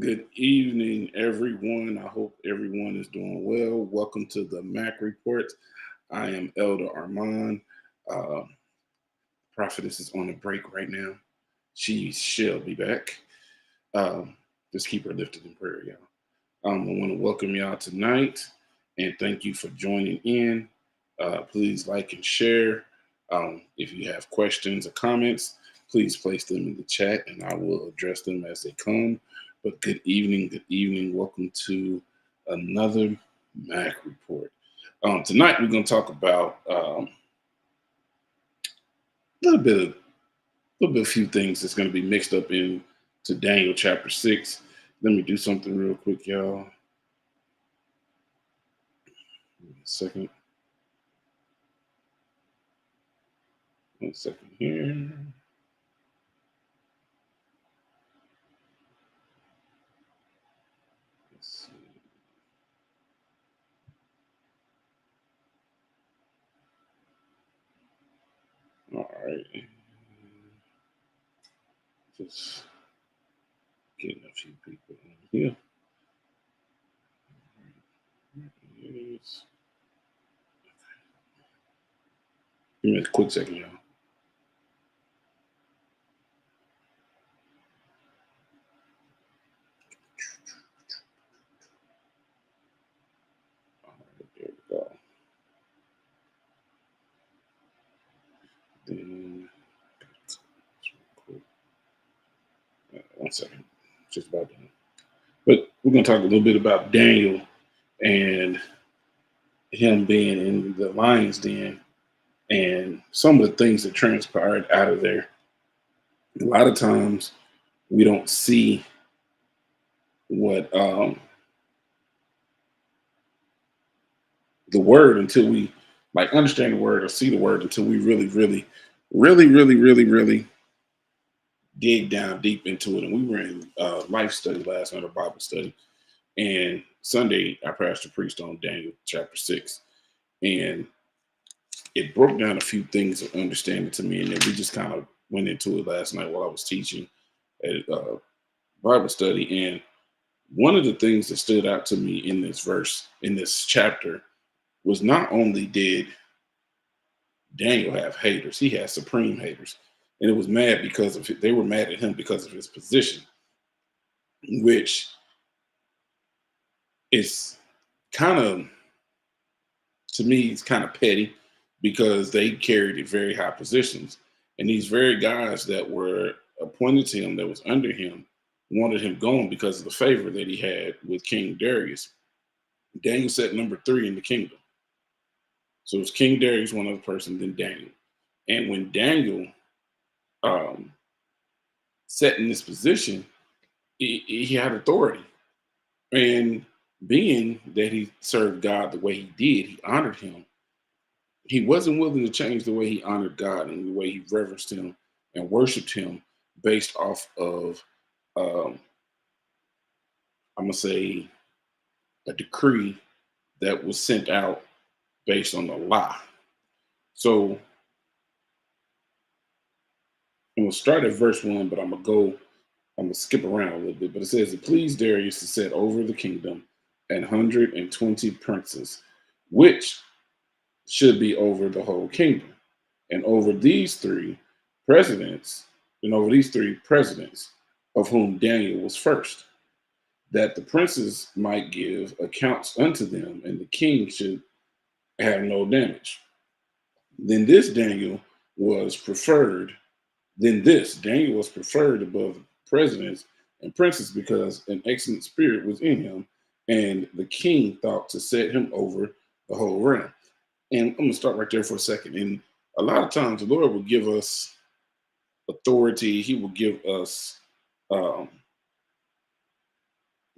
Good evening, everyone. I hope everyone is doing well. Welcome to the Mac Report. I am Elder Armand. Uh, Prophetess is on a break right now. She shall be back. Um, just keep her lifted in prayer, y'all. I want to welcome y'all tonight and thank you for joining in. Please like and share. If you have questions or comments, please place them in the chat and I will address them as they come. But good evening, good evening. Welcome to another Mac Report. Tonight we're going to talk about a little bit, a few things that's going to be mixed up in to Daniel chapter 6. Let me do something real quick, y'all. Give me a second. 1 second here. Let's see. All right. Just getting a few people in here. Yes. Give me a quick second, y'all. All right, there we go. Then, 1 second. Just about done. But we're going to talk a little bit about Daniel and him being in the lion's den and some of the things that transpired out of there. A lot of times we don't see what the word until we like understand the word or see the word until we really dig down deep into it. And we were in life study last night, or Bible study, and Sunday our pastor preached on Daniel chapter 6, and it broke down a few things of understanding to me, and then we just kind of went into it last night while I was teaching at Bible study. And one of the things that stood out to me in this verse, in this chapter, was not only did Daniel have haters, he had supreme haters. And it was mad because of they were mad at him because of his position, which is kind of, to me, it's kind of petty because they carried very high positions. And these very guys that were appointed to him, that was under him, wanted him gone because of the favor that he had with King Darius. Daniel sat number 3 in the kingdom. So it was King Darius, one other person, then Daniel. And when Daniel um, sat in this position, he had authority. And being that he served God the way he did, he honored him. He wasn't willing to change the way he honored God and the way he reverenced him and worshiped him based off of, um, I'm going to say, a decree that was sent out based on a lie. So I'm going to start at verse 1, but I'm going to skip around a little bit. But it says, it pleased Darius to set over the kingdom 120 princes, which should be over the whole kingdom. And over these three presidents, of whom Daniel was first, that the princes might give accounts unto them, and the king should have no damage. Then this Daniel was preferred, Daniel was preferred above presidents and princes because an excellent spirit was in him, and the king thought to set him over the whole realm. And I'm going to start right there for a second. And a lot of times the Lord will give us authority. He will give us um,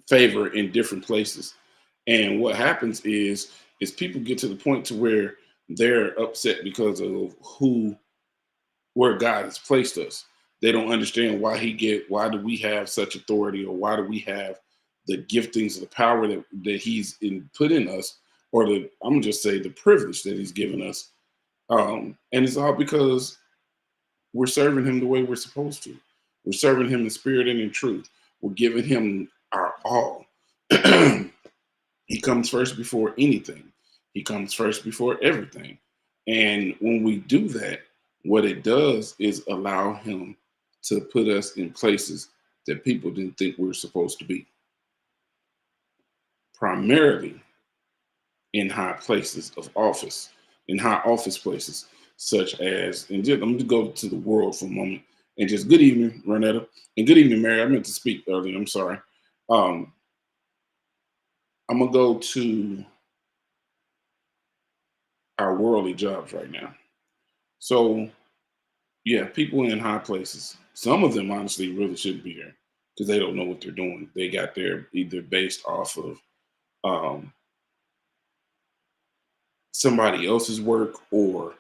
favor in different places. And what happens is people get to the point to where they're upset because of where God has placed us. They don't understand why do we have such authority, or why do we have the giftings, the power that he's put in us, or I'm gonna just say the privilege that he's given us. And it's all because we're serving him the way we're supposed to. We're serving him in spirit and in truth. We're giving him our all. He comes first before anything. He comes first before everything. And when we do that, what it does is allow him to put us in places that people didn't think we were supposed to be, primarily in high places of office, in high office places, such as, and just, I'm going to go to the world for a moment. And just good evening, Renetta, and good evening, Mary. I meant to speak earlier. I'm sorry. Um, I'm going to go to our worldly jobs right now. So, yeah, people in high places, some of them honestly really shouldn't be there because they don't know what they're doing. They got there either based off of um, somebody else's work, or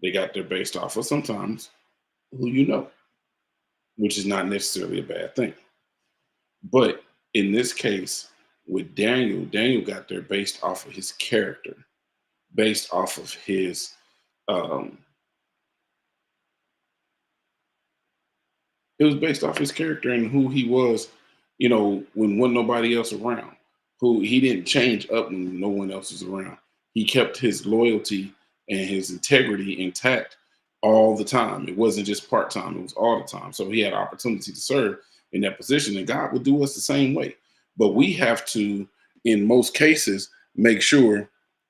they got there based off of sometimes who you know, which is not necessarily a bad thing. But in this case, with Daniel, Daniel got there based off of his character, based off of his um, it was based off his character and who he was, when wasn't nobody else around. Who he didn't change up when no one else was around. He kept his loyalty and his integrity intact all the time. It wasn't just part time, it was all the time. So he had opportunity to serve in that position, and God will do us the same way. But we have to, in most cases, make sure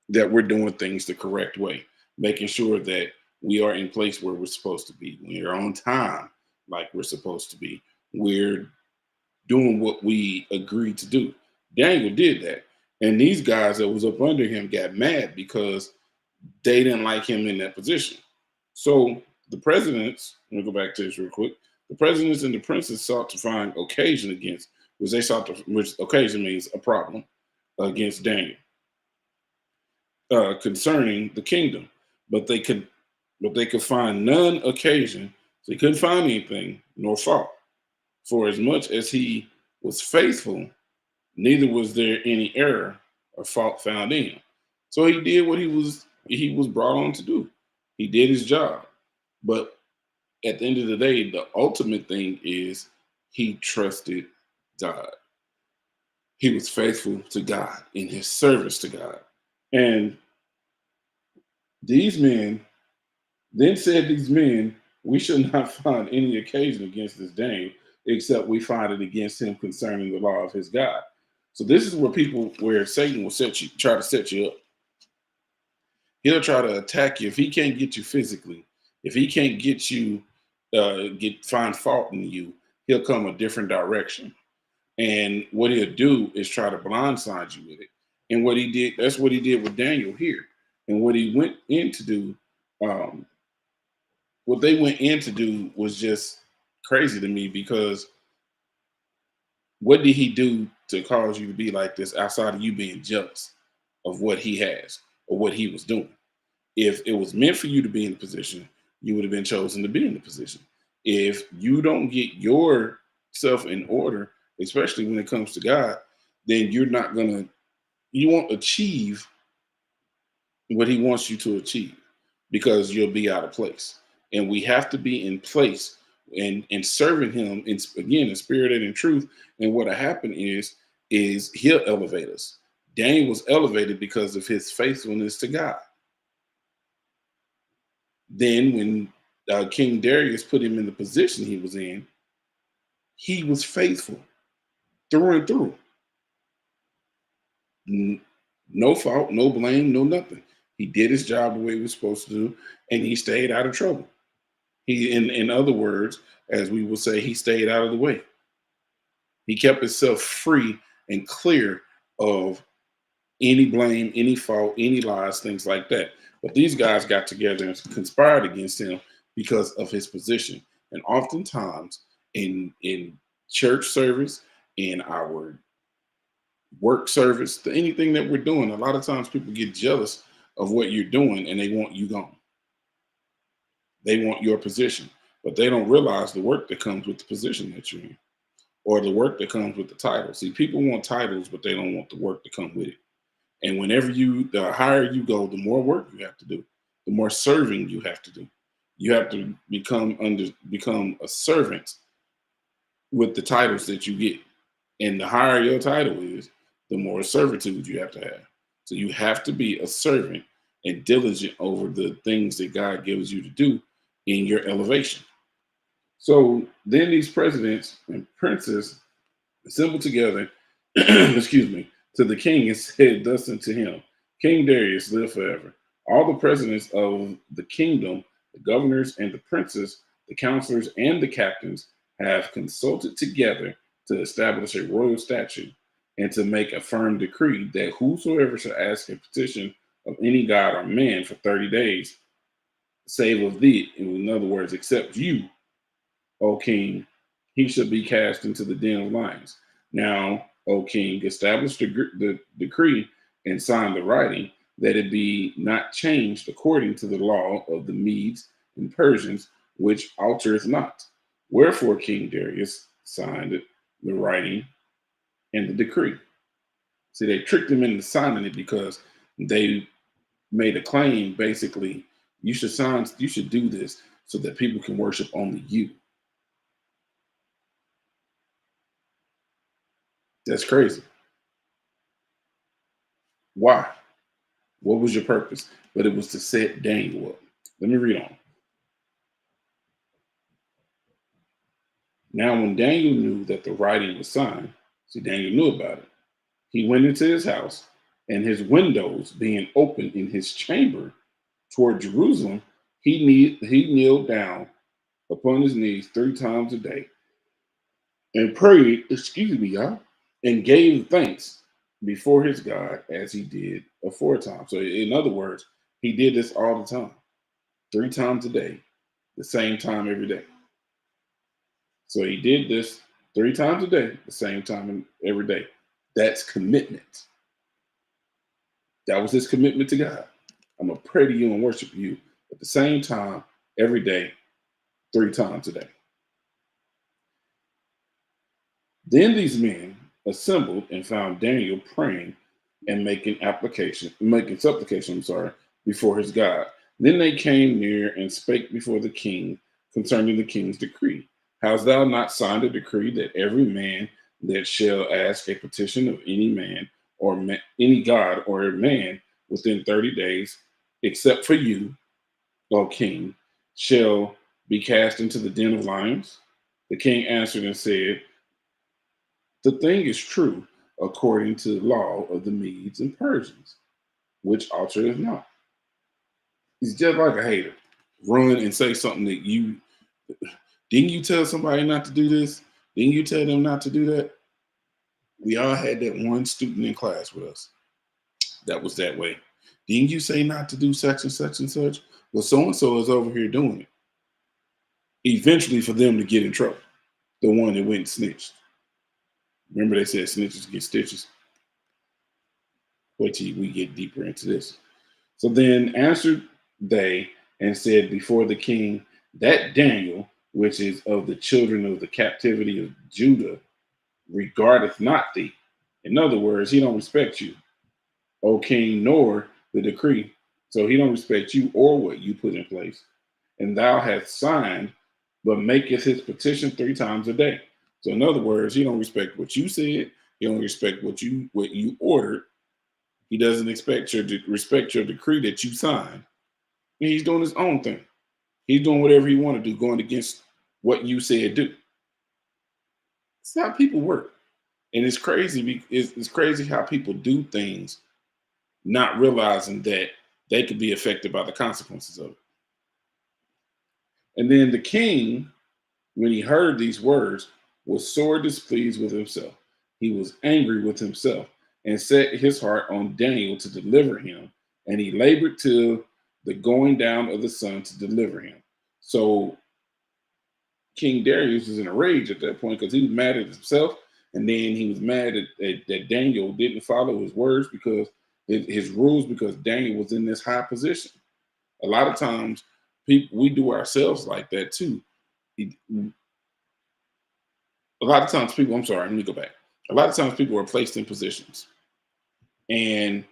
that we're doing things the correct way, making sure that we are in place where we're supposed to be. We are on time like we're supposed to be. We're doing what we agreed to do. Daniel did that. And these guys that was up under him got mad because they didn't like him in that position. So the presidents, let me go back to this real quick. The presidents and the princes sought to find occasion against, which occasion means a problem against Daniel concerning the kingdom, but they could find none occasion. So they couldn't find anything nor fault. For as much as he was faithful, neither was there any error or fault found in him. So he did what he was brought on to do. He did his job. But at the end of the day, the ultimate thing is he trusted God. He was faithful to God in his service to God. And these men then said, these men, we should not find any occasion against this Daniel, except we find it against him concerning the law of his God. So this is where Satan will try to set you up. He'll try to attack you if he can't get you physically. If he can't get you, find fault in you, he'll come a different direction. And what he'll do is try to blindside you with it. And that's what he did with Daniel here. And what he went in to do, um, what they went in to do was just crazy to me, because what did he do to cause you to be like this outside of you being jealous of what he has or what he was doing? If it was meant for you to be in the position, you would have been chosen to be in the position. If you don't get yourself in order, especially when it comes to God, then you won't achieve what he wants you to achieve, because you'll be out of place. And we have to be in place and serving him in spirit and in truth. And what'll happen is he'll elevate us. Daniel was elevated because of his faithfulness to God. Then when King Darius put him in the position he was in, he was faithful through and through. No fault, no blame, no nothing. He did his job the way he was supposed to do, and he stayed out of trouble. In other words, as we will say, he stayed out of the way. He kept himself free and clear of any blame, any fault, any lies, things like that. But these guys got together and conspired against him because of his position. And oftentimes in church service, in our work service, anything that we're doing, a lot of times people get jealous of what you're doing and they want you gone. They want your position, but they don't realize the work that comes with the position that you're in, or the work that comes with the title. See, people want titles, but they don't want the work to come with it. And the higher you go, the more work you have to do, the more serving you have to do. You have to become a servant with the titles that you get. And the higher your title is, the more servitude you have to have. So you have to be a servant and diligent over the things that God gives you to do in your elevation. So then these presidents and princes assembled together, excuse me, to the king and said thus unto him, King Darius, live forever. All the presidents of the kingdom, the governors and the princes, the counselors and the captains have consulted together to establish a royal statute and to make a firm decree that whosoever shall ask a petition of any god or man for 30 days, save of thee, in other words, except you, O king, he shall be cast into the den of lions. Now, O king, establish the decree and sign the writing, that it be not changed according to the law of the Medes and Persians, which altereth not. Wherefore King Darius signed the writing and the decree. See, they tricked him into signing it because they made a claim basically, you should do this so that people can worship only you. That's crazy. Why? What was your purpose? But it was to set Daniel up. Let me read on. Now, when Daniel knew that the writing was signed, see, Daniel knew about it. He went into his house, and his windows being open in his chamber toward Jerusalem, he kneeled down upon his knees 3 times a day and prayed, excuse me, y'all, and gave thanks before his God as he did aforetime. So, in other words, he did this all the time, 3 times a day, the same time every day. So he did this 3 times a day, the same time every day. That's commitment. That was his commitment to God. I'm going to pray to you and worship you at the same time every day, 3 times a day. Then these men assembled and found Daniel praying and making supplication, before his God. Then they came near and spake before the king concerning the king's decree. Hast thou not signed a decree that every man that shall ask a petition of any man or any god or a man within 30 days, except for you, O king, shall be cast into the den of lions? The king answered and said, the thing is true according to the law of the Medes and Persians, which altereth not. He's just like a hater. Run and say something that you didn't you tell somebody not to do this? Didn't you tell them not to do that? We all had that one student in class with us that was that way. Didn't you say not to do such and such and such? Well, so and so is over here doing it. Eventually, for them to get in trouble, the one that went and snitched. Remember, they said snitches get stitches. Wait till we get deeper into this. So then answered they and said before the king, that Daniel, which is of the children of the captivity of Judah, regardeth not thee. In other words, he don't respect you, O king, nor the decree. So he don't respect you or what you put in place. And thou hast signed, but maketh his petition 3 times a day. So in other words, he don't respect what you said. He don't respect what you ordered. He doesn't respect your decree that you signed. And he's doing his own thing. He's doing whatever he want to do, going against what you said do. It's how people work. And it's crazy. It's crazy how people do things not realizing that they could be affected by the consequences of it. And then the king, when he heard these words, was sore displeased with himself. He was angry with himself and set his heart on Daniel to deliver him. And he labored till the going down of the sun to deliver him. So King Darius was in a rage at that point because he was mad at himself. And then he was mad that Daniel didn't follow his words because his rules, because Daniel was in this high position. A lot of times, we do ourselves like that too. A lot of times people, I'm sorry, let me go back. A lot of times people are placed in positions and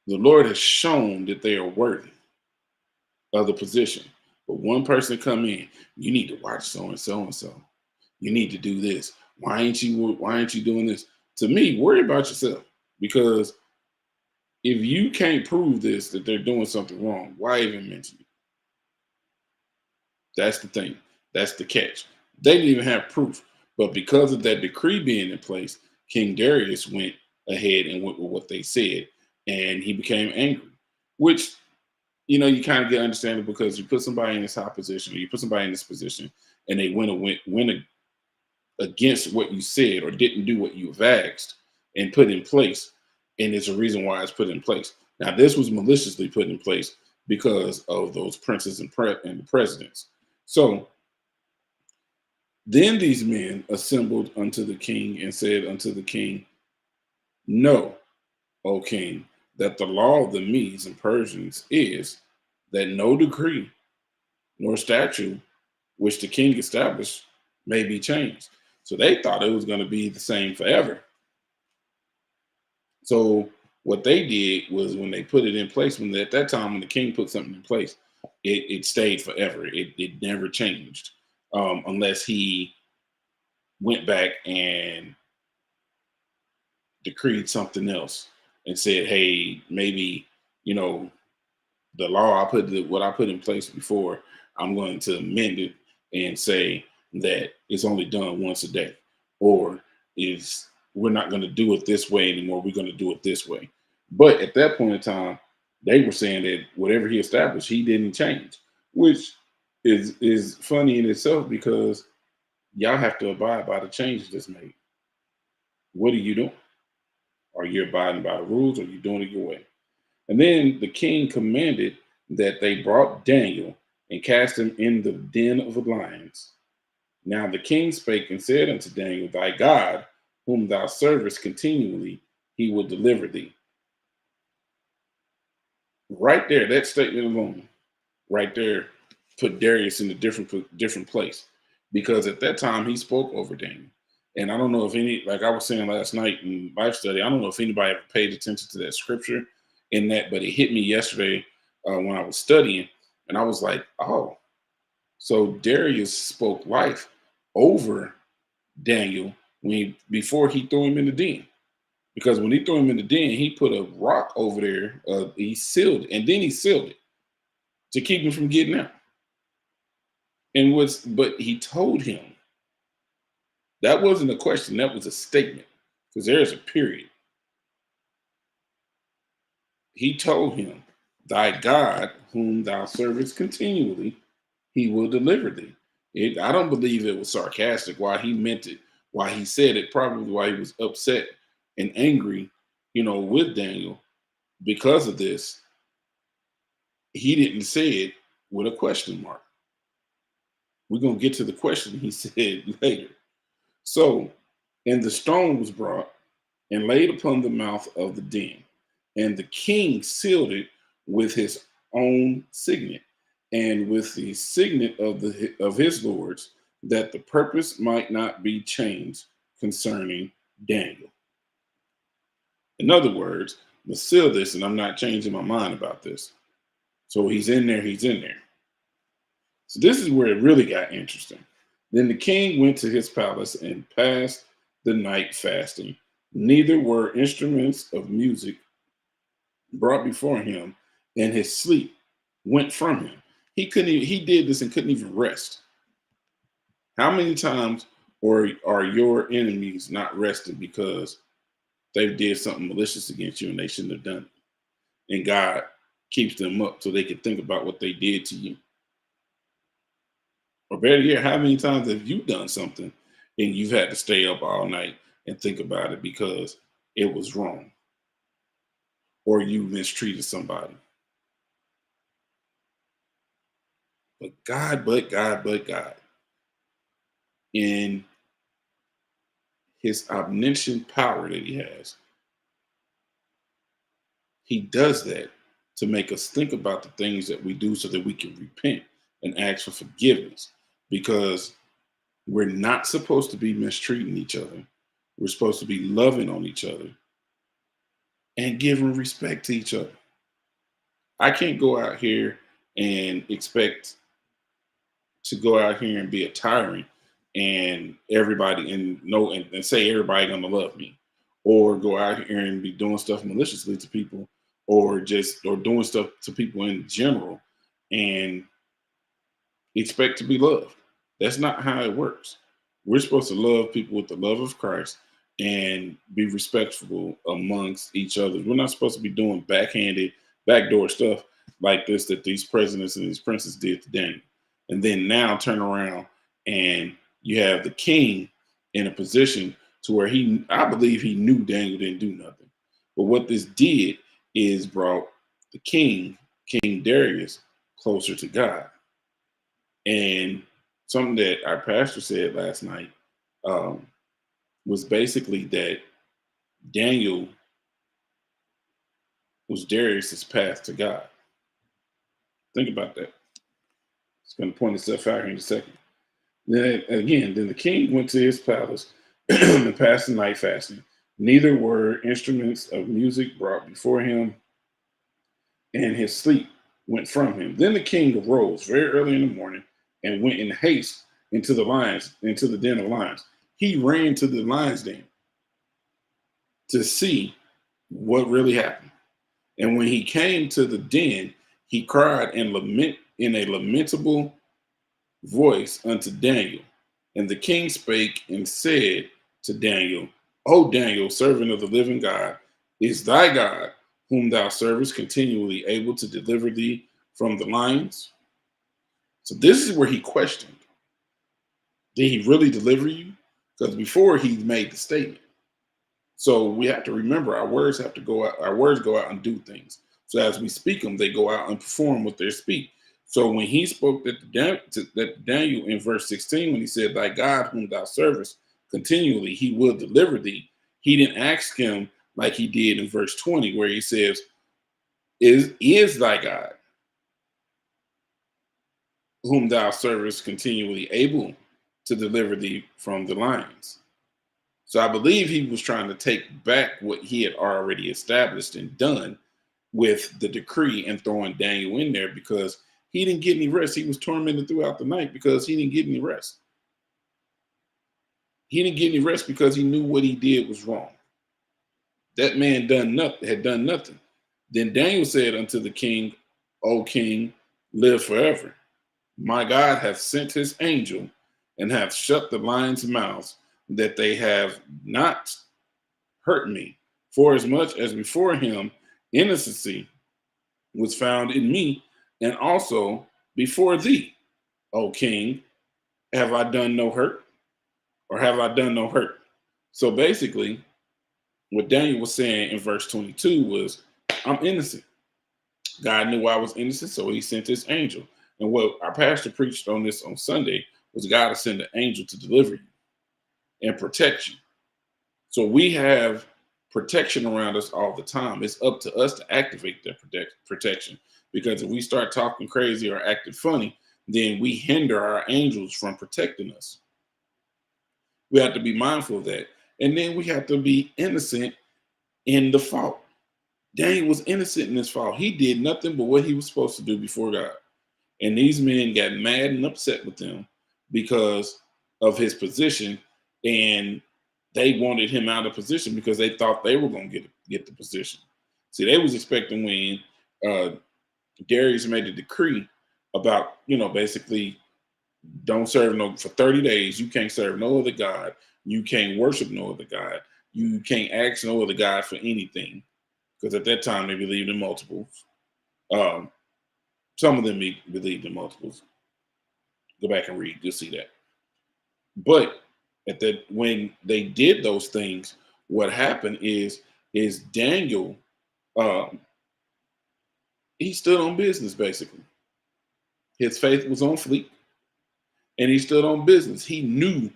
the Lord has shown that they are worthy of the position. But one person come in, you need to watch so and so and so. You need to do this. Why ain't you doing this? To me, worry about yourself. Because if you can't prove this that they're doing something wrong, why even mention it? That's the thing. That's the catch. They didn't even have proof. But because of that decree being in place, King Darius went ahead and went with what they said, and he became angry. Which, you kind of get understandable, because you put somebody in this high position, or you put somebody in this position, and they went against what you said, or didn't do what you've asked and put in place, and there's a reason why it's put in place. Now, this was maliciously put in place because of those princes and the presidents. So then these men assembled unto the king and said unto the king, Know, O king, that the law of the Medes and Persians is that no decree nor statute which the king established may be changed. So they thought it was going to be the same forever. So what they did was, when they put it in place, at that time when the king put something in place, it stayed forever. It never changed, unless he went back and decreed something else and said, "Hey, maybe you know the law what I put in place before, I'm going to amend it and say that it's only done once a day, or is we're not going to do it this way anymore. We're going to do it this way." But at that point in time, they were saying that whatever he established, he didn't change, which is funny in itself, because y'all have to abide by the changes that's made. What are you doing? Are you abiding by the rules, or are you doing it your way? And then the king commanded that they brought Daniel and cast him in the den of the lions. Now the king spake and said unto Daniel, Thy God, whom thou servest continually, he will deliver thee. Right there, that statement alone, right there, put Darius in a different place, because at that time he spoke over Daniel. And I don't know if like I was saying last night in Bible study, I don't know if anybody ever paid attention to that scripture in that, but it hit me yesterday when I was studying, and I was like, oh, so Darius spoke life over Daniel before he threw him in the den. Because when he threw him in the den, he put a rock over there. He sealed it, and then he sealed it to keep him from getting out. But he told him, that wasn't a question, that was a statement, because there's a period. He told him, Thy God, whom thou servest continually, he will deliver thee. I don't believe it was sarcastic why he meant it, why he said it, probably why he was upset and angry, with Daniel because of this. He didn't say it with a question mark. We're going to get to the question he said later. So, and the stone was brought and laid upon the mouth of the den, and the king sealed it with his own signet and with the signet of his lords, that the purpose might not be changed concerning Daniel. In other words, I'm gonna seal this, and I'm not changing my mind about this. So he's in there. He's in there. So this is where it really got interesting. Then the king went to his palace and passed the night fasting. Neither were instruments of music brought before him, and his sleep went from him. He did this and couldn't even rest. How many times are your enemies not resting because they did something malicious against you and they shouldn't have done it? And God keeps them up so they can think about what they did to you. Or better yet, how many times have you done something and you've had to stay up all night and think about it because it was wrong, or you mistreated somebody? But God, in his omniscient power that he has, he does that to make us think about the things that we do so that we can repent and ask for forgiveness, because we're not supposed to be mistreating each other. We're supposed to be loving on each other and giving respect to each other. I can't go out here and expect to go out here and be a tyrant and everybody and know and say everybody gonna love me, or go out here and be doing stuff maliciously to people, or doing stuff to people in general, and expect to be loved. That's not how it works. We're supposed to love people with the love of Christ and be respectful amongst each other. We're not supposed to be doing backhanded, backdoor stuff like this that these presidents and these princes did to Daniel. And then now turn around and you have the king in a position to where I believe he knew Daniel didn't do nothing. But what this did is brought the King Darius, closer to God. And something that our pastor said last night um, was basically that Daniel was Darius's path to God. Think about that. It's going to point itself out here in a second. Then the king went to his palace and passed the night fasting. Neither were instruments of music brought before him, and his sleep went from him. Then the king arose very early in the morning and went in haste into the den of lions. He ran to the lions den to see what really happened. And when he came to the den, he cried and lament in a lamentable voice unto Daniel. And the king spake and said to Daniel, O Daniel, servant of the living God, is thy God, whom thou servest, continually able to deliver thee from the lions? So this is where he questioned. Did he really deliver you? Because before he made the statement. So we have to remember our words have to go out, our words go out and do things. So as we speak them, they go out and perform what they speak. So when he spoke that Daniel in verse 16, when he said, Thy God whom thou servest continually, he will deliver thee, he didn't ask him like he did in verse 20, where he says, Is thy God whom thou servest continually able to deliver thee from the lions? So I believe he was trying to take back what he had already established and done with the decree and throwing Daniel in there because he didn't get any rest. He was tormented throughout the night because he didn't get any rest. He didn't get any rest because he knew what he did was wrong. That man had done nothing. Then Daniel said unto the king, O king, live forever. My God hath sent his angel and hath shut the lions' mouths, that they have not hurt me. For as much as before him innocency was found in me, and also before thee, O king, have I done no hurt? Or have I done no hurt? So basically, what Daniel was saying in verse 22 was, I'm innocent. God knew I was innocent, so he sent his angel. And what our pastor preached on this on Sunday was God to send an angel to deliver you and protect you. So we have protection around us all the time. It's up to us to activate that protection. Because if we start talking crazy or acting funny, then we hinder our angels from protecting us. We have to be mindful of that. And then we have to be innocent in the fault. Daniel was innocent in his fault. He did nothing but what he was supposed to do before God. And these men got mad and upset with him because of his position, and they wanted him out of position because they thought they were going to get the position. See, they was expecting when Darius made a decree about, basically don't serve for 30 days. You can't serve no other God. You can't worship no other God. You can't ask no other God for anything. Because at that time they believed in multiples. Some of them believed in multiples. Go back and read, you'll see that. But when they did those things, what happened is Daniel, he stood on business basically. His faith was on fleek, and he stood on business. He knew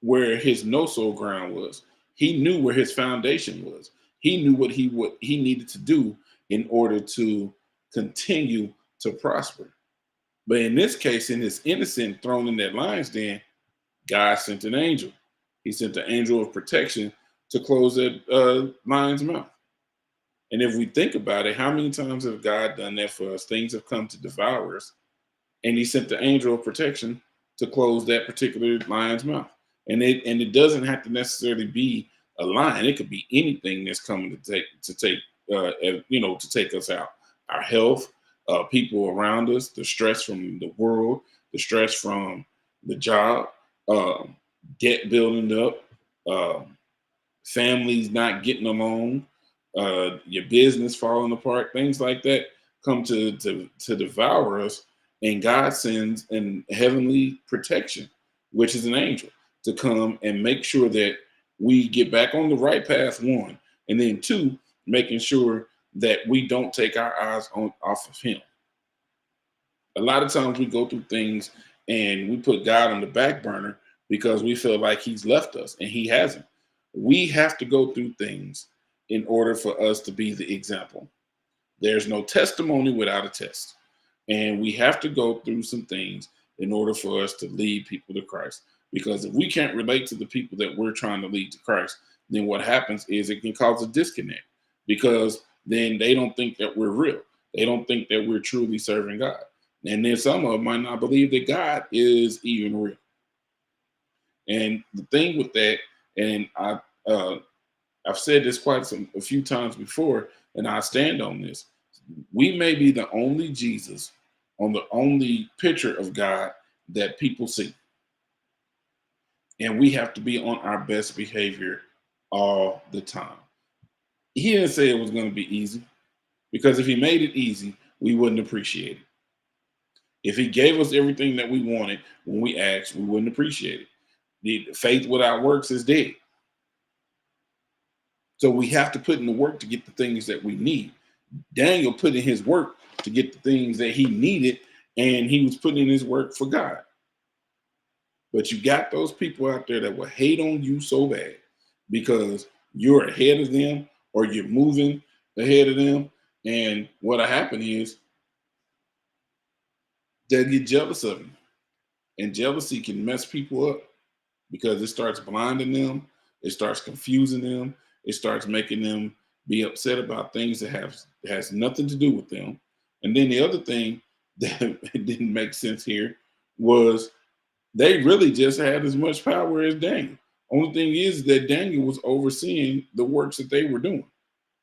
where his no-so ground was. He knew where his foundation was. He knew what he needed to do in order to continue to prosper. But in this case, in his innocent thrown in that lion's den, God sent an angel. He sent the angel of protection to close that lion's mouth. And if we think about it, how many times have God done that for us? Things have come to devour us, and he sent the angel of protection to close that particular lion's mouth. And it doesn't have to necessarily be a lion. It could be anything that's coming to take us out. Our health, people around us, the stress from the world, the stress from the job, um, debt building up, um, families not getting along, your business falling apart, things like that come to devour us, and God sends an heavenly protection, which is an angel, to come and make sure that we get back on the right path. One, and then two, making sure that we don't take our eyes off of Him. A lot of times we go through things and we put God on the back burner because we feel like He's left us, and He hasn't. We have to go through things in order for us to be the example. There's no testimony without a test. And we have to go through some things in order for us to lead people to Christ. Because if we can't relate to the people that we're trying to lead to Christ, then what happens is it can cause a disconnect, because then they don't think that we're real. They don't think that we're truly serving God. And then some of them might not believe that God is even real. And the thing with that, and I've said this a few times before, and I stand on this. We may be the only Jesus on the only picture of God that people see. And we have to be on our best behavior all the time. He didn't say it was going to be easy, because if He made it easy, we wouldn't appreciate it. If He gave us everything that we wanted when we asked, we wouldn't appreciate it. The faith without works is dead. So we have to put in the work to get the things that we need. Daniel put in his work to get the things that he needed, and he was putting in his work for God. But you got those people out there that will hate on you so bad because you're ahead of them or you're moving ahead of them. And what'll happen is they'll get jealous of you. And jealousy can mess people up because it starts blinding them, it starts confusing them, it starts making them be upset about things that has nothing to do with them. And then the other thing that didn't make sense here was they really just had as much power as Daniel. Only thing is that Daniel was overseeing the works that they were doing.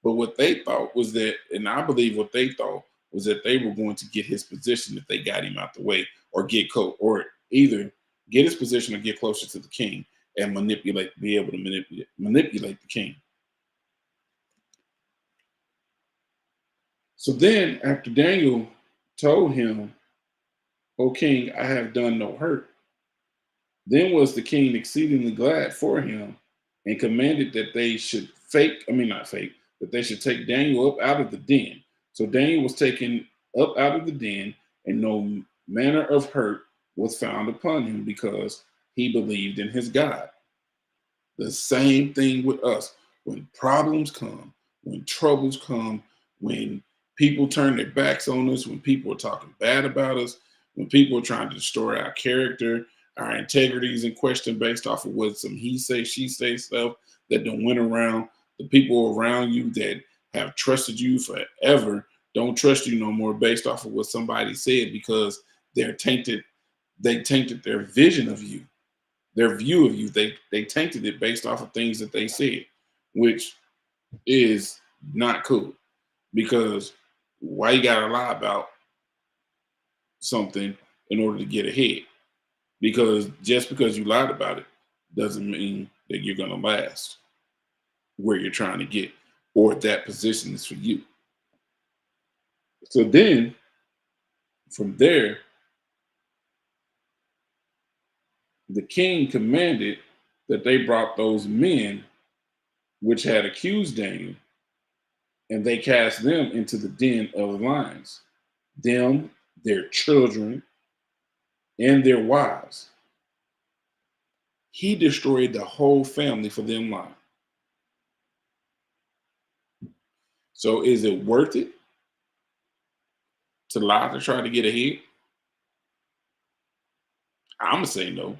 But what they thought was that, and I believe what they thought was that they were going to get his position if they got him out the way, or or either get his position or get closer to the king and be able to manipulate the king. So then, after Daniel told him, "O king, I have done no hurt," then was the king exceedingly glad for him, and commanded that they should not fake, that they should take Daniel up out of the den. So Daniel was taken up out of the den, and no manner of hurt was found upon him, because he believed in his God. The same thing with us. When problems come, when troubles come, when people turn their backs on us, when people are talking bad about us, when people are trying to destroy our character, our integrity is in question based off of what some he say, she say stuff that don't went around, the people around you that have trusted you forever don't trust you no more based off of what somebody said, because they tainted their vision of you, their view of you. They tainted it based off of things that they said, which is not cool. Because why you gotta lie about something in order to get ahead? Because just because you lied about it doesn't mean that you're gonna last where you're trying to get, or that position is for you. So then from there, the king commanded that they brought those men which had accused Daniel, and they cast them into the den of lions, them, their children, and their wives. He destroyed the whole family for them lying. So is it worth it to lie to try to get ahead? I'm gonna say no.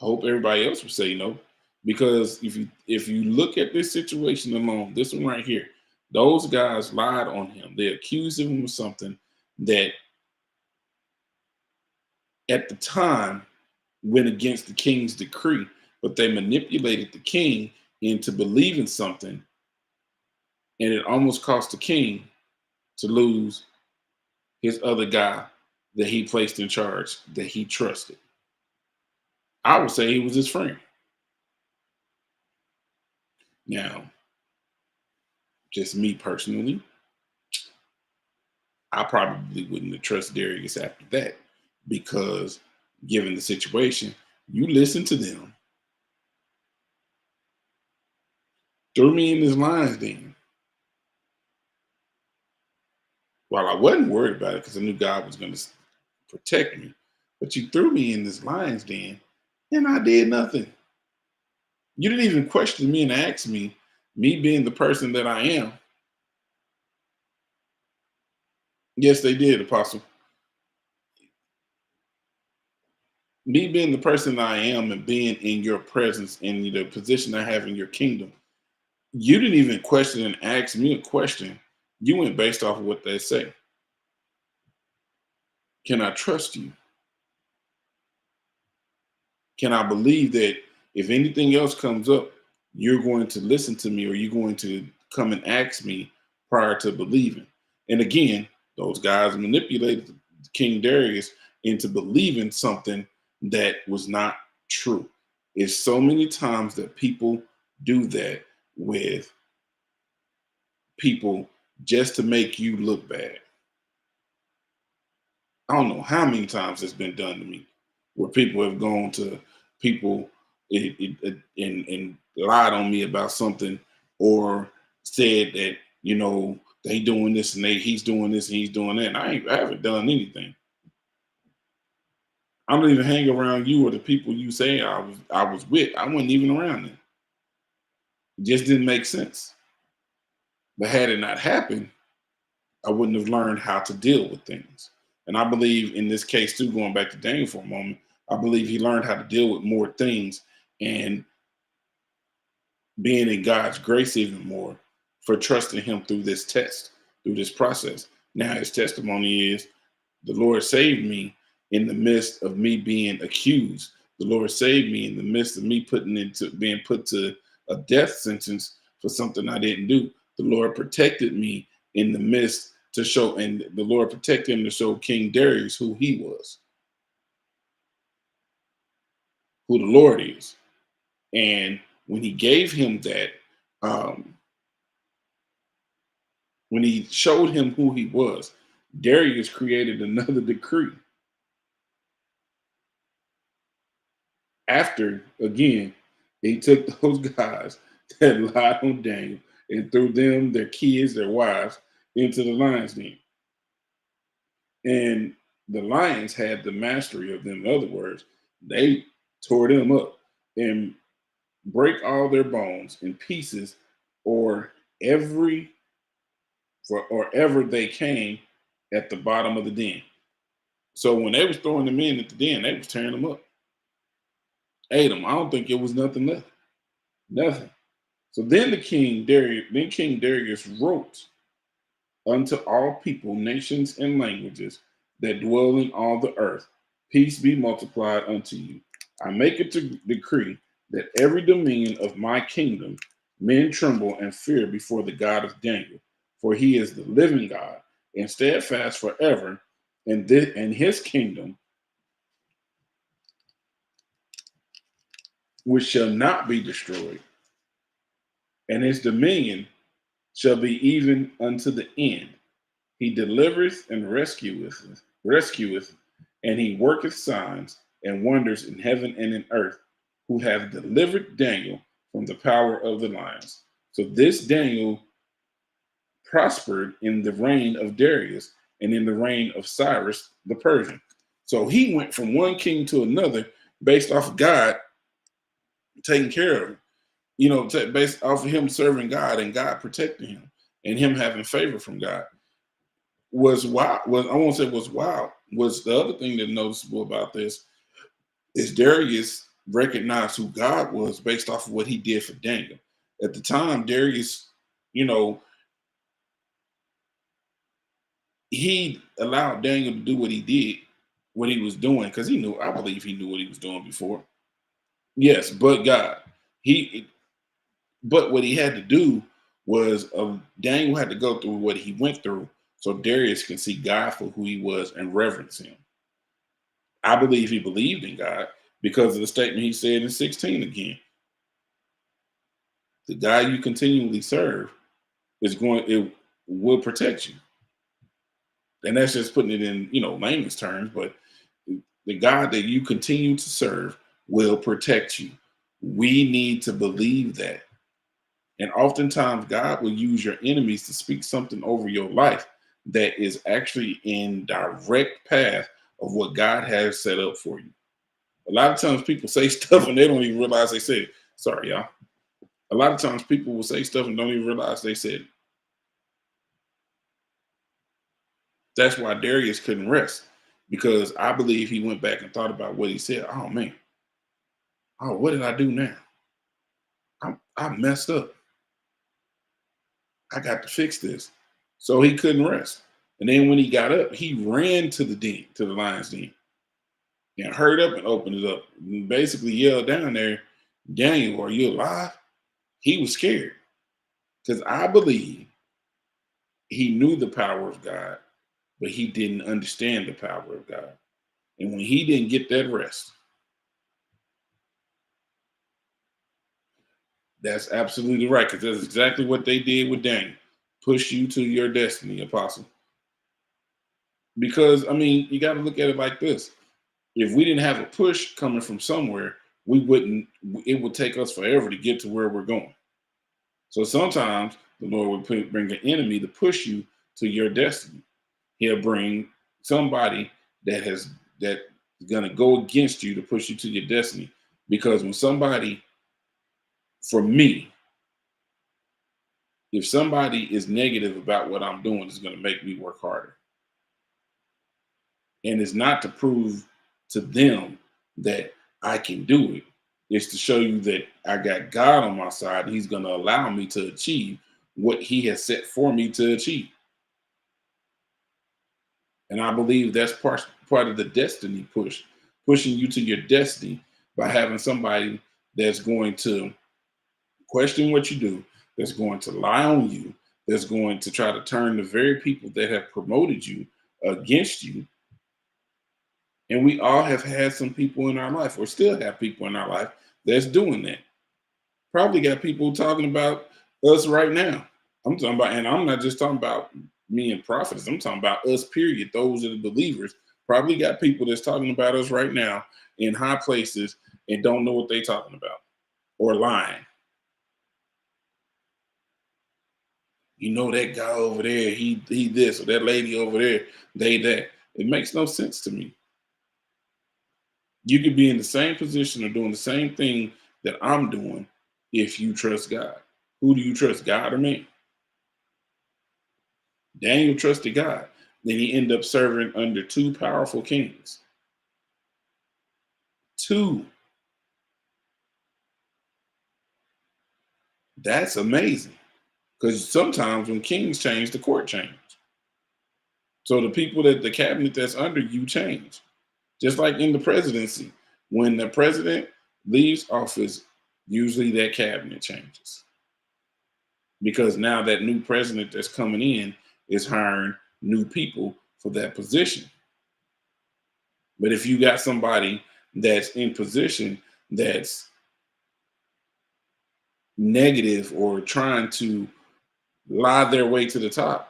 I hope everybody else would say no, because if you look at this situation alone, this one right here, those guys lied on him. They accused him of something that at the time went against the king's decree, but they manipulated the king into believing something, and it almost cost the king to lose his other guy that he placed in charge that he trusted. I would say he was his friend. Now, just me personally, I probably wouldn't have trusted Darius after that because, given the situation, you listen to them, threw me in this lion's den. While I wasn't worried about it because I knew God was going to protect me, but you threw me in this lion's den and I did nothing. You didn't even question me and ask me being the person that I am. Yes, they did, Apostle. Me being the person I am and being in your presence and the position I have in your kingdom, you didn't even question and ask me a question. You went based off of what they say. Can I trust you? Can I believe that if anything else comes up, you're going to listen to me or you're going to come and ask me prior to believing? And again, those guys manipulated King Darius into believing something that was not true. It's so many times that people do that with people just to make you look bad. I don't know how many times it's been done to me where people have gone to people and lied on me about something or said that, they doing this and he's doing this and he's doing that. And I haven't done anything. I don't even hang around you or the people you say I was with. I wasn't even around them. It just didn't make sense. But had it not happened, I wouldn't have learned how to deal with things. And I believe in this case, too, going back to Daniel for a moment, I believe he learned how to deal with more things and being in God's grace even more for trusting him through this test, through this process. Now, his testimony is the Lord saved me in the midst of me being accused. The Lord saved me in the midst of me being put to a death sentence for something I didn't do. The Lord protected me in the midst to show, and the Lord protected him to show King Darius who he was, who the Lord is. And when he gave him that, um, when he showed him who he was, Darius created another decree after, again, he took those guys that lied on Daniel and threw them, their kids, their wives into the lion's den. And the lions had the mastery of them. In other words, they tore them up and break all their bones in pieces or every or ever they came at the bottom of the den. So when they was throwing them in at the den, they was tearing them up, ate them. I don't think it was nothing left. Nothing. So then King Darius wrote unto all people, nations, and languages that dwell in all the earth, peace be multiplied unto you. I make it to decree that every dominion of my kingdom men tremble and fear before the God of Daniel, for he is the living God and steadfast forever, and his kingdom which shall not be destroyed, and his dominion shall be even unto the end. He delivereth and rescueth, and he worketh signs and wonders in heaven and in earth, who have delivered Daniel from the power of the lions. So this Daniel prospered in the reign of Darius and in the reign of Cyrus the Persian. So he went from one king to another based off of God taking care of him, based off of him serving God and God protecting him and him having favor from God. Was wild. Was I won't say was wild. Was the other thing that noticeable about this is Darius recognized who God was based off of what he did for Daniel. At the time, Darius, you know, he allowed Daniel to do what he did what he was doing because he knew. I believe he knew what he was doing before. Yes, but God, he. But what he had to do was Daniel had to go through what he went through so Darius can see God for who he was and reverence him. I believe he believed in God because of the statement he said in 16 again. The God you continually serve it will protect you. And that's just putting it in, layman's terms, but the God that you continue to serve will protect you. We need to believe that. And oftentimes, God will use your enemies to speak something over your life that is actually in direct path of what God has set up for you. A lot of times, people say stuff and they don't even realize they said it. Sorry, y'all. A lot of times, people will say stuff and don't even realize they said it. That's why Darius couldn't rest because I believe he went back and thought about what he said. Oh man, oh what did I do now? I messed up. I got to fix this. So he couldn't rest. And then when he got up, he ran to the den, to the lion's den, and hurried up and opened it up. And basically yelled down there, Daniel, are you alive? He was scared because I believe he knew the power of God, but he didn't understand the power of God. And when he didn't get that rest, that's absolutely right, because that's exactly what they did with Daniel. Push you to your destiny, apostle. Because I mean, you got to look at it like this. If we didn't have a push coming from somewhere, we wouldn't, it would take us forever to get to where we're going. So sometimes the Lord will bring an enemy to push you to your destiny. He'll bring somebody that's gonna go against you to push you to your destiny. Because when somebody, for me, if somebody is negative about what I'm doing, it's gonna make me work harder. And it's not to prove to them that I can do it. It's to show you that I got God on my side. And he's going to allow me to achieve what he has set for me to achieve. And I believe that's part of the destiny push, pushing you to your destiny by having somebody that's going to question what you do, that's going to lie on you, that's going to try to turn the very people that have promoted you against you. And we all have had some people in our life, or still have people in our life that's doing that. Probably got people talking about us right now. I'm talking about, and I'm not just talking about me and prophets. I'm talking about us, period. Those are the believers. Probably got people that's talking about us right now in high places and don't know what they're talking about or lying. You know that guy over there, he this, or that lady over there, they that. It makes no sense to me. You could be in the same position or doing the same thing that I'm doing if you trust God. Who do you trust, God or me? Daniel trusted God. Then he ended up serving under two powerful kings. Two. That's amazing. Because sometimes when kings change, the court change. So the people that the cabinet that's under you change. Just like in the presidency, when the president leaves office, usually that cabinet changes. Because now that new president that's coming in is hiring new people for that position. But if you got somebody that's in position that's negative or trying to lie their way to the top,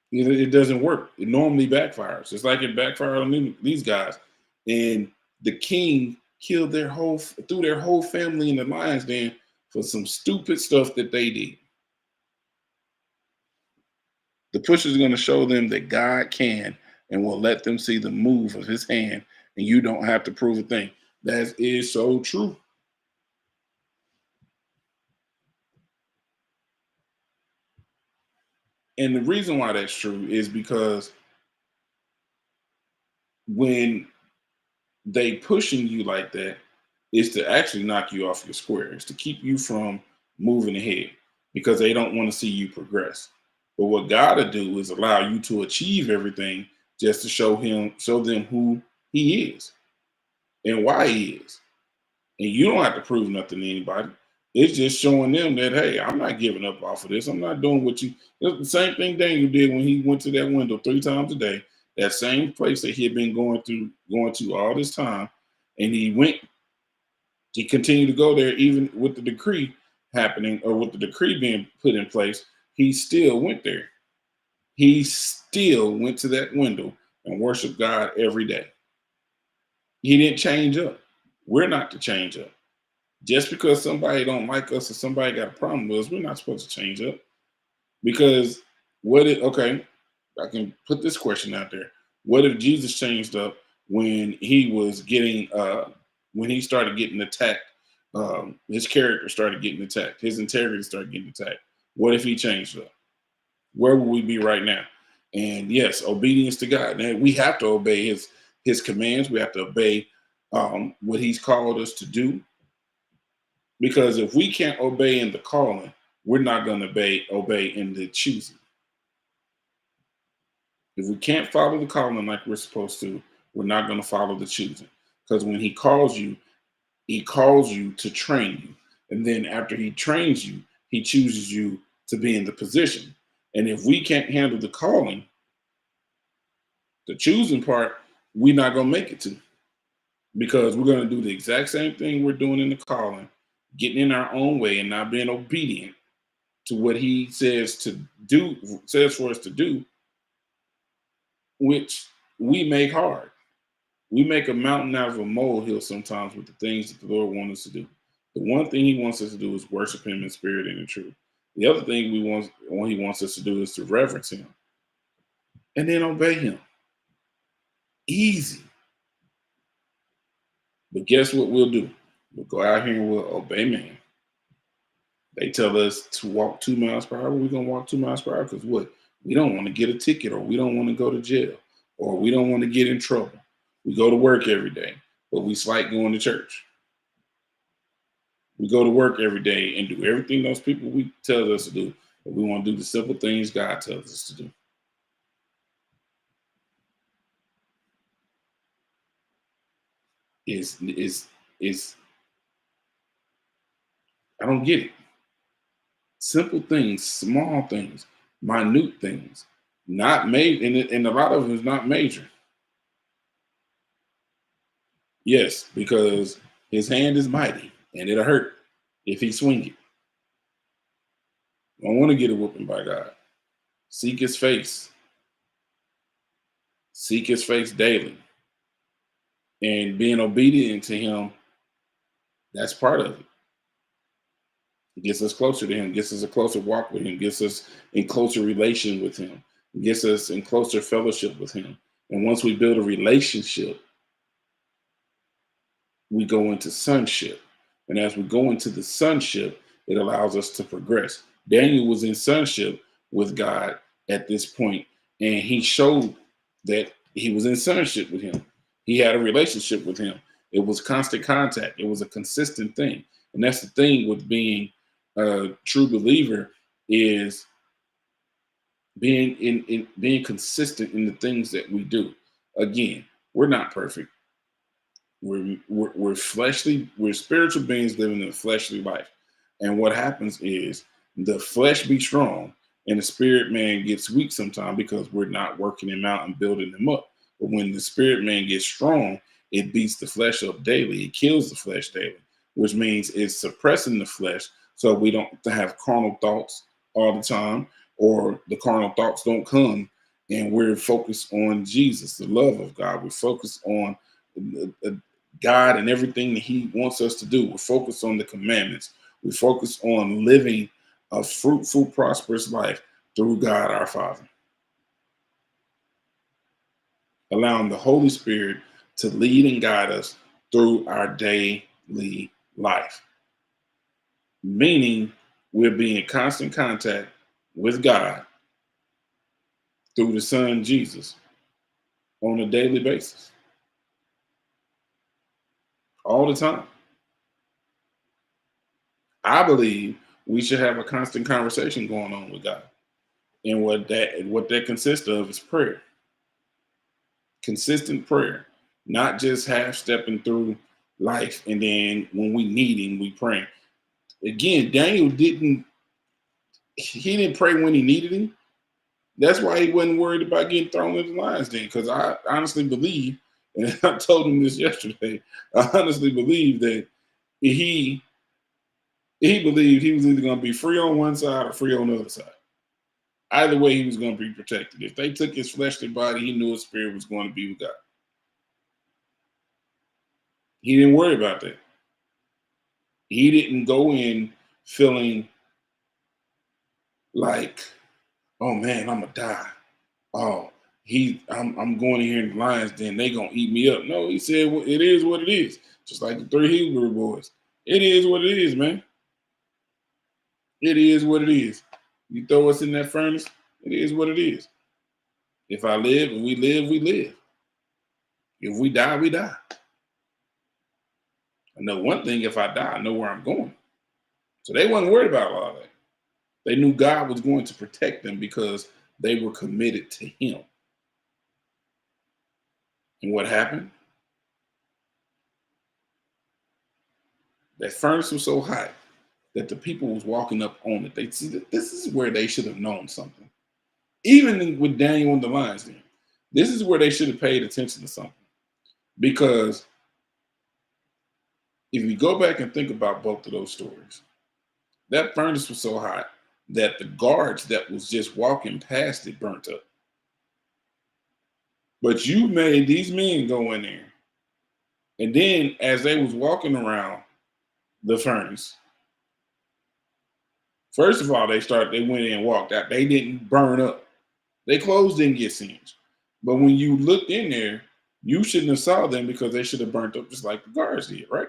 it doesn't work. It normally backfires. It's like it backfired on these guys. And the king killed threw their whole family in the lion's den for some stupid stuff that they did. The push is going to show them that God can and will let them see the move of his hand, and you don't have to prove a thing. That is so true. And the reason why that's true is because when they pushing you like that, is to actually knock you off your square. It's to keep you from moving ahead because they don't want to see you progress. But what God to do is allow you to achieve everything just to show them who he is and why he is. And you don't have to prove nothing to anybody. It's just showing them that, hey, I'm not giving up off of this. I'm not doing what you. It's the same thing Daniel did when he went to that window 3 times a day. That same place that he had been going to all this time, and he went. He continued to go there even with the decree happening or with the decree being put in place. He still went there. He still went to that window and worshiped God every day. He didn't change up. We're not to change up. Just because somebody don't like us or somebody got a problem with us, we're not supposed to change up. Because okay, I can put this question out there. What if Jesus changed up when he was getting when he started getting attacked? His character started getting attacked, his integrity started getting attacked. What if he changed up? Where would we be right now? And yes, obedience to God. And we have to obey his commands. We have to obey what he's called us to do. Because if we can't obey in the calling, we're not going to obey in the choosing. If we can't follow the calling like we're supposed to, we're not going to follow the choosing. Because when he calls you to train you. And then after he trains you, he chooses you to be in the position. And if we can't handle the calling, the choosing part, we're not going to make it to. Because we're going to do the exact same thing we're doing in the calling, getting in our own way and not being obedient to what he says for us to do, which we make hard. We make a mountain out of a molehill sometimes with the things that the Lord wants us to do. The one thing he wants us to do is worship him in spirit and in truth. The other thing he wants us to do is to reverence him and then obey him. Easy. But guess what we'll do? We'll go out here and we'll obey man. They tell us to walk 2 miles per hour. We're going to walk 2 miles per hour because what? We don't want to get a ticket, or we don't want to go to jail, or we don't want to get in trouble. We go to work every day, but we slight going to church. We go to work every day and do everything those people we tell us to do, but we want to do the simple things God tells us to do. Is I don't get it. Simple things, small things, minute things, not made, and a lot of them is not major. Yes, because his hand is mighty and it'll hurt if he swing it. Don't want to get a whooping by God. Seek his face. Seek his face daily. And being obedient to him, that's part of it. It gets us closer to him, gets us a closer walk with him, gets us in closer relation with him, gets us in closer fellowship with him. And once we build a relationship, we go into sonship. And as we go into the sonship, it allows us to progress. Daniel was in sonship with God at this point, and he showed that he was in sonship with him. He had a relationship with him. It was constant contact. It was a consistent thing. And that's the thing with being a true believer, is being consistent in the things that we do. Again, we're not perfect. We're fleshly, we're spiritual beings living in a fleshly life. And what happens is the flesh be strong and the spirit man gets weak sometimes because we're not working him out and building him up. But when the spirit man gets strong, it beats the flesh up daily. It kills the flesh daily, which means it's suppressing the flesh so we don't have carnal thoughts all the time, or the carnal thoughts don't come, and we're focused on Jesus, the love of God. We're focused on God and everything that he wants us to do. We're focused on the commandments. We focus on living a fruitful, prosperous life through God our Father. Allowing the Holy Spirit to lead and guide us through our daily life. Meaning we're being in constant contact with God through the Son Jesus on a daily basis. All the time. I believe we should have a constant conversation going on with God. And what that consists of is prayer. Consistent prayer, not just half stepping through life and then when we need him, we pray. Again, Daniel didn't pray when he needed him. That's why he wasn't worried about getting thrown in the lion's den. Because I honestly believe, and I told him this yesterday, I honestly believe that he he believed he was either going to be free on one side or free on the other side. Either way, he was going to be protected. If they took his fleshly body, he knew his spirit was going to be with God. He didn't worry about that. He didn't go in feeling like, oh man, I'm gonna die. Oh, I'm going in here in the lions den. They gonna eat me up. No, he said, well, it is what it is. Just like the three Hebrew boys. It is what it is, man. It is what it is. You throw us in that furnace, it is what it is. If I live and we live, we live. If we die, we die. I know one thing, if I die, I know where I'm going. So they wasn't worried about all that. They knew God was going to protect them because they were committed to him. And what happened? That furnace was so hot that the people was walking up on it. They see that this is where they should have known something. Even with Daniel and the lions den, this is where they should have paid attention to something. Because if you go back and think about both of those stories, that furnace was so hot that the guards that was just walking past it burnt up. But you made these men go in there. And then as they was walking around the furnace, first of all, they went in and walked out. They didn't burn up. Their clothes didn't get singed. But when you looked in there, you shouldn't have saw them because they should have burnt up just like the guards did, right?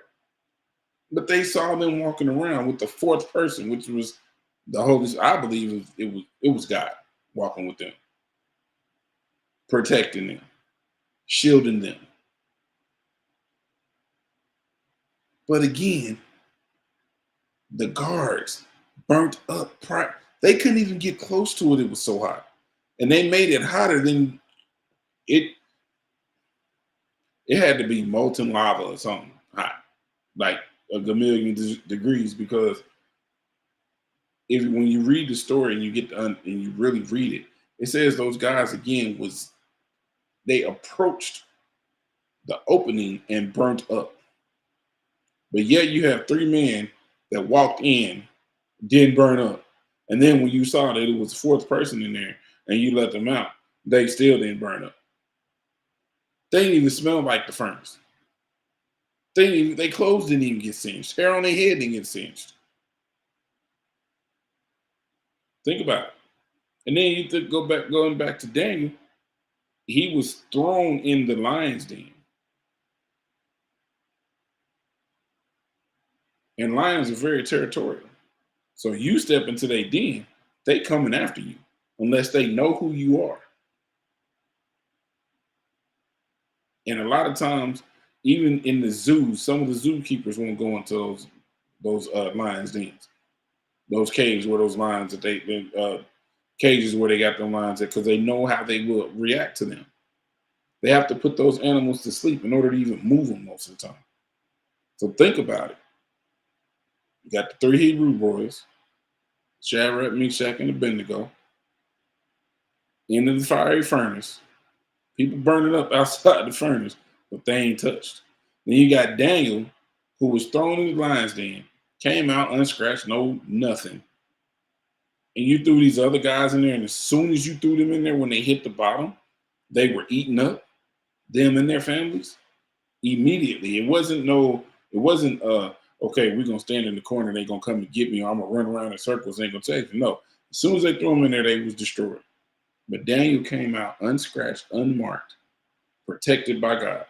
But they saw them walking around with the fourth person, which was the Holy. I believe it was God walking with them, protecting them, shielding them. But again, the guards burnt up. They couldn't even get close to it. It was so hot, and they made it hotter than it. It had to be molten lava or something hot, like a million degrees. Because when you read the story and you get and you really read it, it says those guys again they approached the opening and burnt up. But yet you have three men that walked in, didn't burn up. And then when you saw that it was a fourth person in there and you let them out, they still didn't burn up. They didn't even smell like the furnace. They clothes didn't even get singed. Hair on their head didn't get singed. Think about it. And then you going back to Daniel, he was thrown in the lion's den. And lions are very territorial. So you step into their den, they coming after you unless they know who you are. And a lot of times, even in the zoos, some of the zookeepers won't go into those lions' dens, those caves where those lions cages where they got the lions because they know how they will react to them. They have to put those animals to sleep in order to even move them most of the time. So think about it. You got the three Hebrew boys, Shadrach, Meshach, and Abednego, into the fiery furnace. People burning up outside the furnace, but they ain't touched. Then you got Daniel, who was thrown in the lion's den, came out unscratched, no nothing. And you threw these other guys in there, and as soon as you threw them in there, when they hit the bottom, they were eaten up, them and their families, immediately. It wasn't okay, we're gonna stand in the corner, they're gonna come and get me, or I'm gonna run around in circles, they ain't gonna take me. No. As soon as they threw them in there, they was destroyed. But Daniel came out unscratched, unmarked, protected by God.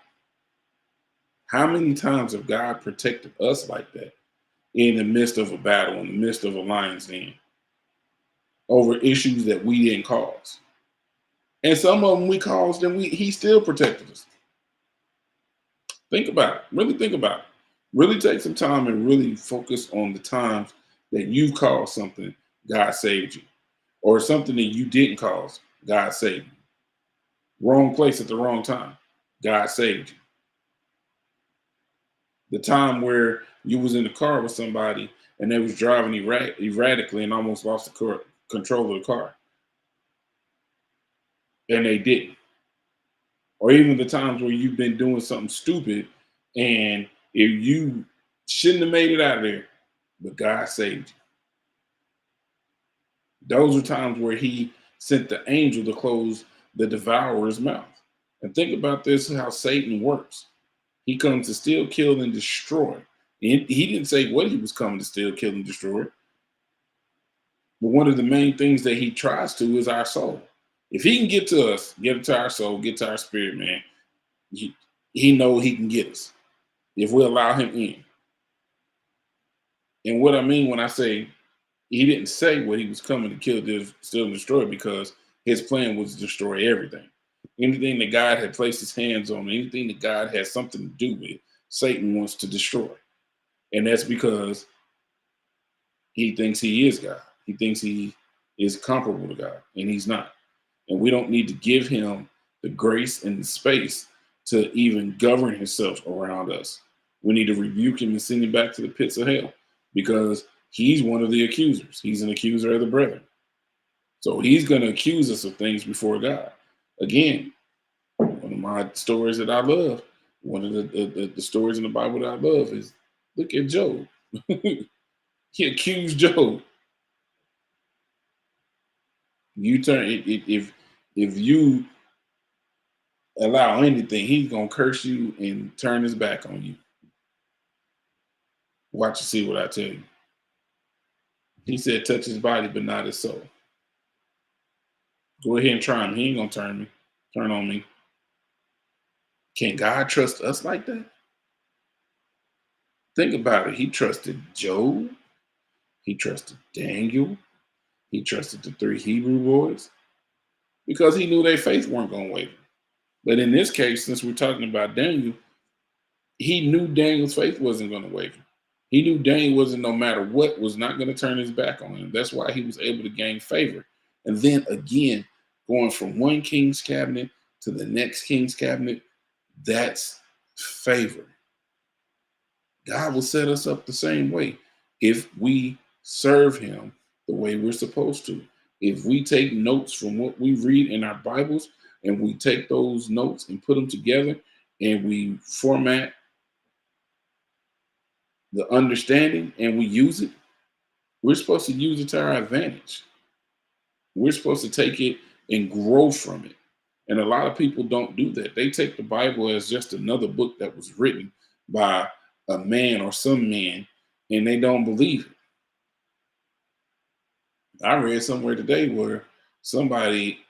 How many times have God protected us like that in the midst of a battle, in the midst of a lion's den, over issues that we didn't cause? And some of them we caused, and he still protected us. Think about it. Really think about it. Really take some time and really focus on the times that you've caused something, God saved you. Or something that you didn't cause, God saved you. Wrong place at the wrong time. God saved you. The time where you was in the car with somebody and they was driving erratically and almost lost the control of the car, and they didn't. Or even the times where you've been doing something stupid and if you shouldn't have made it out of there, but God saved you. Those are times where he sent the angel to close the devourer's mouth. And think about this, how Satan works. He comes to steal, kill, and destroy. And he didn't say what he was coming to steal, kill, and destroy. But one of the main things that he tries to is our soul. If he can get to us, get it to our soul, get to our spirit, man, he know he can get us if we allow him in. And what I mean when I say he didn't say what he was coming to kill, steal, and destroy, because his plan was to destroy everything. Anything that God had placed his hands on, anything that God had something to do with, Satan wants to destroy. And that's because he thinks he is God. He thinks he is comparable to God, and he's not. And we don't need to give him the grace and the space to even govern himself around us. We need to rebuke him and send him back to the pits of hell, because he's one of the accusers. He's an accuser of the brethren. So he's going to accuse us of things before God. Again, one of my stories that I love, one of the stories in the Bible that I love is, look at Job. He accused Job. You turn if you allow anything, he's gonna curse you and turn his back on you. Watch and see what I tell you. He said, touch his body, but not his soul. Go ahead and try him. He ain't gonna turn on me. Can God trust us like that? Think about it. He trusted Job. He trusted Daniel. He trusted the 3 Hebrew boys because he knew their faith weren't going to waver. But in this case, since we're talking about Daniel, he knew Daniel's faith wasn't going to waver. He knew Daniel wasn't, no matter what, was not going to turn his back on him. That's why he was able to gain favor. And then again, going from one king's cabinet to the next king's cabinet, that's favor. God will set us up the same way if we serve him the way we're supposed to. If we take notes from what we read in our Bibles and we take those notes and put them together and we format the understanding and we use it, we're supposed to use it to our advantage. We're supposed to take it and grow from it. And a lot of people don't do that. They take the Bible as just another book that was written by a man or some man, and they don't believe it. I read somewhere today where somebody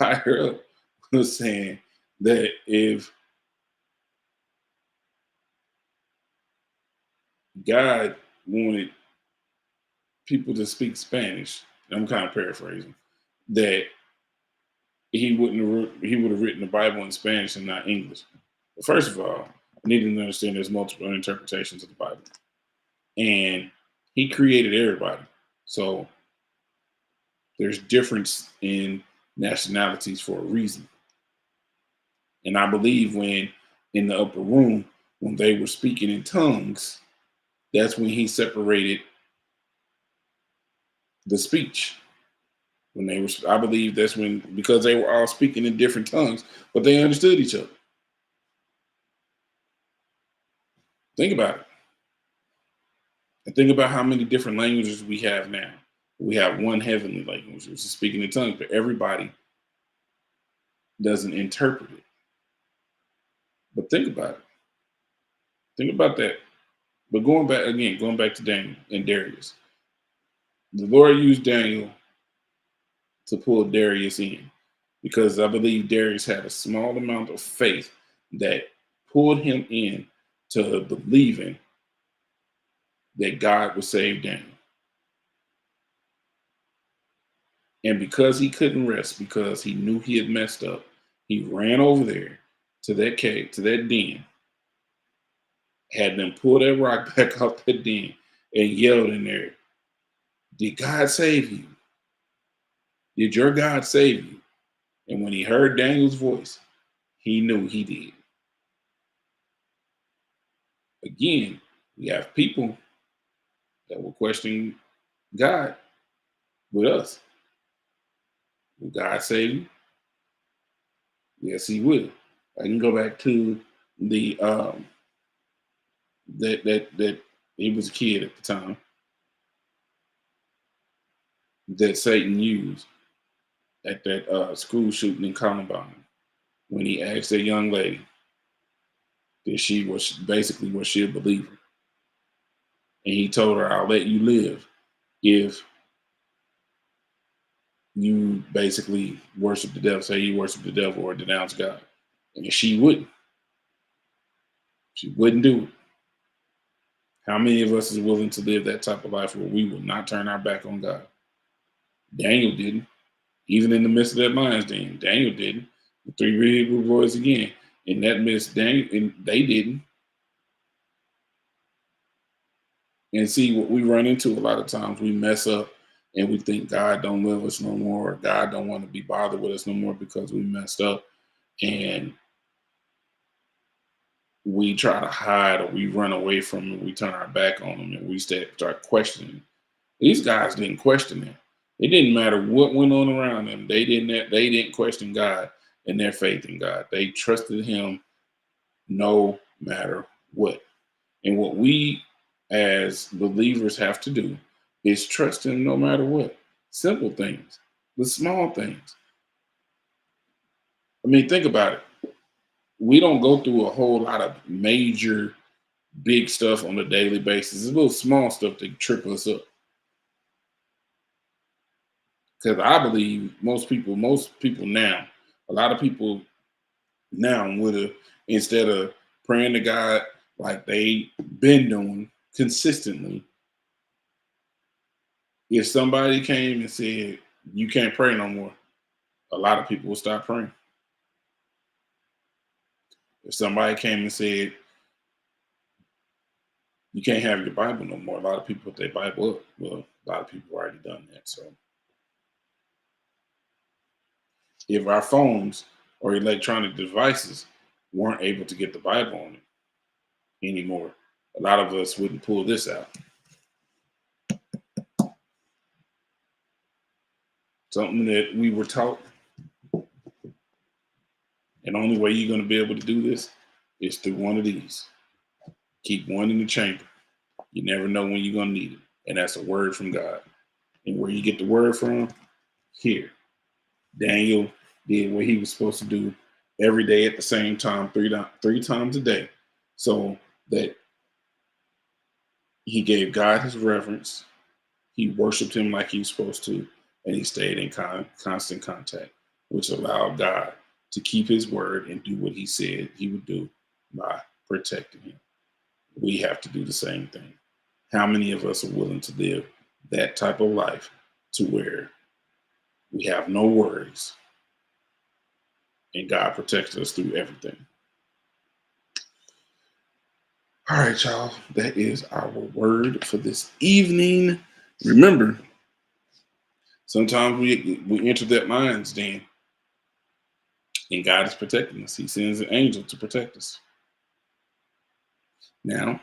higher up was saying that if God wanted people to speak Spanish, I'm kind of paraphrasing, that he would have written the Bible in Spanish and not English. But first of all, I need to understand there's multiple interpretations of the Bible. And he created everybody. So there's difference in nationalities for a reason. And I believe when in the upper room, when they were speaking in tongues, that's when he separated the speech. When they were, I believe that's when, because they were all speaking in different tongues, but they understood each other. Think about it. And think about how many different languages we have now. We have one heavenly language, which is speaking in tongues, but everybody doesn't interpret it. But think about it. Think about that. But going back to Daniel and Darius. The Lord used Daniel to pull Darius in because I believe Darius had a small amount of faith that pulled him in to believing that God would save Daniel. And because he couldn't rest, because he knew he had messed up, he ran over there to that cave, to that den, had them pull that rock back out that den and yelled in there, "Did God save you? Did your God save you?" And when he heard Daniel's voice, he knew he did. Again, we have people that will question God with us. Will God save you? Yes, he will. I can go back to the that he was a kid at the time that Satan used at that school shooting in Columbine when he asked that young lady that she was basically was she a believer, and he told her, "I'll let you live if you basically worship the devil, say you worship the devil or denounce God." And she wouldn't. She wouldn't do it. How many of us is willing to live that type of life where we will not turn our back on God? Daniel didn't. Even in the midst of that lion's den, Daniel didn't. The three Hebrew boys again. In that midst, Daniel and they didn't. And see what we run into a lot of times, we mess up and we think God don't love us no more, or God don't want to be bothered with us no more because we messed up. And we try to hide or we run away from him, we turn our back on him and we start questioning. These guys didn't question him. It didn't matter what went on around them. They didn't question God and their faith in God. They trusted him no matter what. And what we as believers have to do is trust him no matter what. Simple things, the small things. I mean, think about it. We don't go through a whole lot of major big stuff on a daily basis. It's little small stuff that trip us up. Because I believe most people now, a lot of people now would have, instead of praying to God like they been doing consistently, if somebody came and said, you can't pray no more, a lot of people will stop praying. If somebody came and said, you can't have your Bible no more, a lot of people put their Bible up. Well, a lot of people already done that. So if our phones or electronic devices weren't able to get the Bible on it anymore, a lot of us wouldn't pull this out. Something that we were taught, and the only way you're going to be able to do this is through one of these. Keep one in the chamber. You never know when you're going to need it. And that's a word from God. And where you get the word from? Here. Daniel did what he was supposed to do every day at the same time, three times a day, so that he gave God his reverence, he worshiped him like he was supposed to, and he stayed in constant contact, which allowed God to keep his word and do what he said he would do by protecting him. We have to do the same thing. How many of us are willing to live that type of life to where we have no worries and God protects us through everything? All right, y'all. That is our word for this evening. Remember, sometimes we enter that lion's den and God is protecting us. He sends an angel to protect us. Now,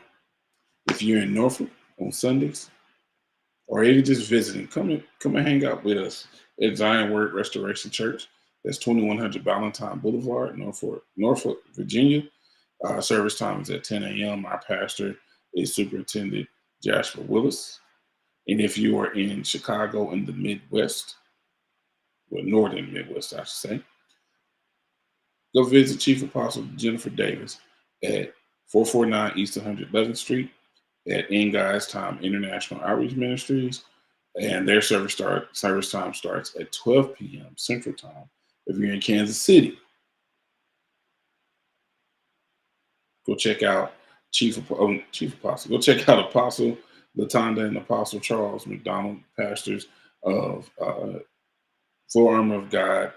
if you're in Norfolk on Sundays, or even just visiting, come and hang out with us at Zion Word Restoration Church. That's 2100 Valentine Boulevard, Norfolk, Virginia. Service time is at 10 a.m. Our pastor is Superintendent Joshua Willis. And if you are in Chicago in the Midwest, well, Northern Midwest, I should say, go visit Chief Apostle Jennifer Davis at 449 East 111th Street at In God's Time International Outreach Ministries. And their service time starts at 12 p.m. Central Time. If you're in Kansas City, go check out Chief Apostle. Go check out Apostle Latonda and Apostle Charles McDonald, pastors of Full Armor of God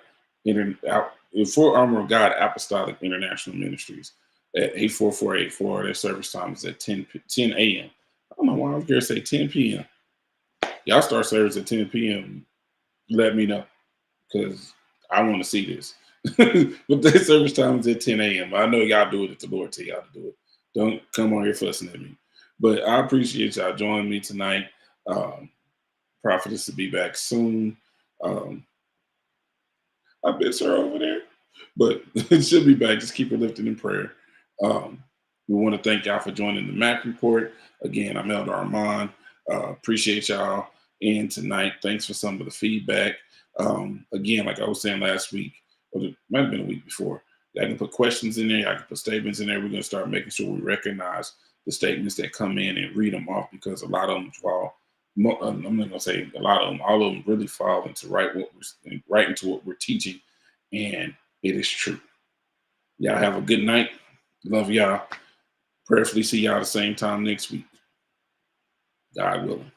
Apostolic International Ministries at 8448 Their service time is at 10 a.m. I don't know why I was going to say 10 p.m. Y'all start service at 10 p.m. Let me know, because I want to see this. But their service time is at 10 a.m. I know y'all do it if the Lord tell y'all to do it. Don't come on here fussing at me. But I appreciate y'all joining me tonight. Um, Prophetess to be back soon. Um, I miss her over there, but she'll be back. Just keep her lifted in prayer. Um, we want to thank y'all for joining the Mac Report. Again, I'm Elder Armand. Appreciate y'all in tonight. Thanks for some of the feedback. Again, like I was saying last week, or it might have been a week before, I can put questions in there. I can put statements in there. We're going to start making sure we recognize the statements that come in and read them off because a lot of them fall. I'm not going to say a lot of them. All of them really fall into right into what we're teaching, and it is true. Y'all have a good night. Love y'all. Prayerfully see y'all the same time next week. God willing.